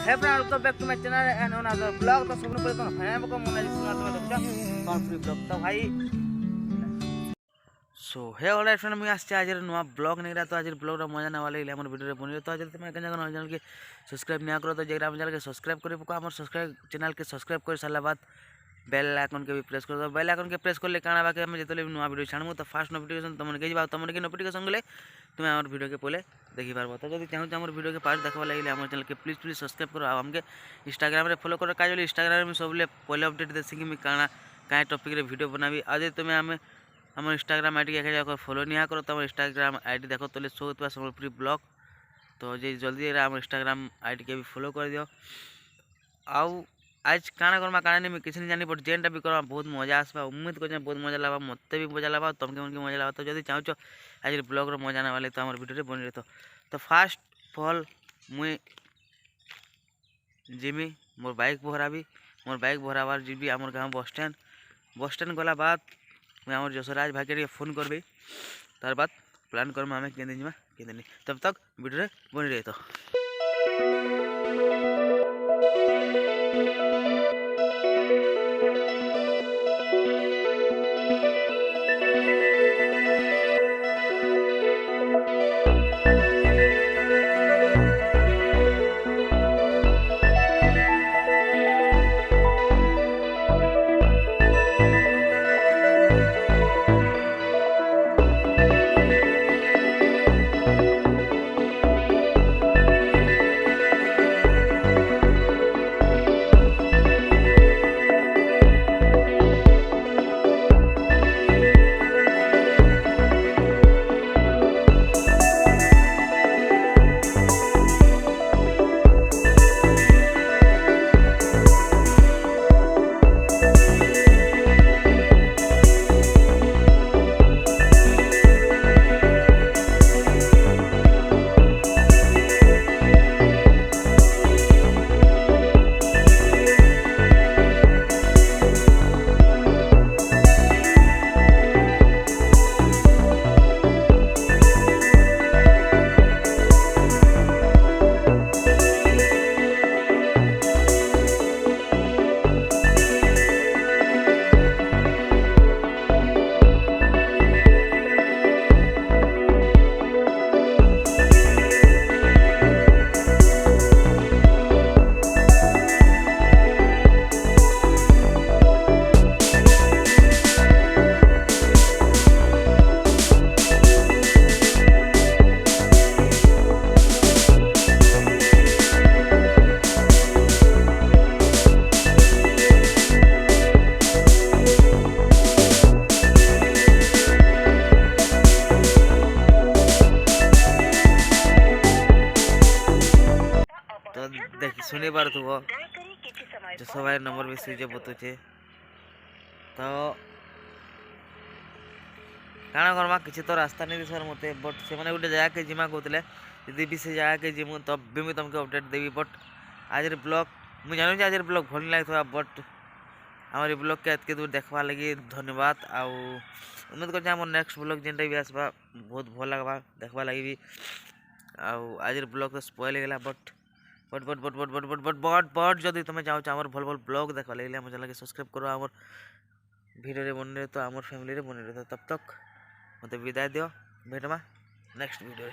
Hey friend welcome back to my channel and another blog. तो सबने पहले तो फाइनल को मन सुना तुम्हें देखो संबलपुरी ब्लॉग तो भाई सो हे ऑलराइट फ्रेंड मैं आछे आज नुआ ब्लॉग नहीं रहा। तो आज ब्लॉग रा मजा ना वाले हमर वीडियो रे बनी। तो आज तुम केन जगह चैनल के सब्सक्राइब ना करो तो जेरा चैनल के सब्सक्राइब करे पको हमर सब्सक्राइब चैनल के सब्सक्राइब कर साला बाद बेल आइकन के भी प्रेस कर दो। बेल आइकन के प्रेस करले काना बाके हम जेतले नुआ वीडियो छाड़मु तो फास्ट नोटिफिकेशन तुमन के जिबा तुमन के नोटिफिकेशन गले तुम हमर वीडियो के पहले देखि पारबो। तो जदि चाहू हमर वीडियो के पार्ट देखबा लागले हमर चैनल के प्लीज सब्सक्राइब करो। आ हमके इंस्टाग्राम रे फॉलो करो काजल इंस्टाग्राम में सबले पहले अपडेट देसी कि मैं काना काए टॉपिक रे वीडियो बनाबी। आज तुम हमें हमर इंस्टाग्राम आईडी के फॉलो नहीं करो तो इंस्टाग्राम आईडी देखो तो शो होता संबलपुरी ब्लॉग। तो जे जल्दी हम इंस्टाग्राम आईडी के भी फॉलो कर दियो। आउ आज काना करमा काना नहीं किसी नहीं जानी बट जेनटा भी करमा बहुत मजा आसबा। उम्मीद कर बहुत मजा लगा मत भी मजा लगा तुमके मन के मजा लगा। तो जब चाहो आज ब्लॉग रो मजा ना वाले तो हमारे वीडियो बनी रही। तो फास्ट फॉल मुई जिमी मोर बाइक भराबार जीबी आमर गाँव बस स्टैंड गला बाद मैं आम जसराज भाई के फोन करबी तार बाद प्लान करमा आम के जीमा के नहीं। तब तक वीडियो बनी रही। तो देख सुनी बार तू जो सबाई नंबर भी सुइजे बतुचे। तो काना करमा किसी तो रास्ता नहीं सर मते बट से माने गोटे जगह के जिमा कहते यदि भी से जगह के जिमु तब भी मुझे तुमको अपडेट देवी। बट आज ब्लॉग मुझे जानूँ आज ब्लॉग भल लगे बट हमारे ब्लॉग के एतके दूर देखवा लगी धन्यवाद। आउ उम्मीद कर आम नेक्स्ट ब्लॉग जेनटा भी आसबा बहुत भल लगवा देखवा लगी भी। आउ आज ब्लॉग तो स्पॉइल गला but but but but but but but but but but जब तुम चाहो आम भल भल ब्लॉग देखा लगे आम चैनल के सब्सक्राइब करो आम वीडियो बन रहे तो आम फैमिली बन रहे। तब तक मत विदाय दियो भेटमा नेक्स्ट वीडियो।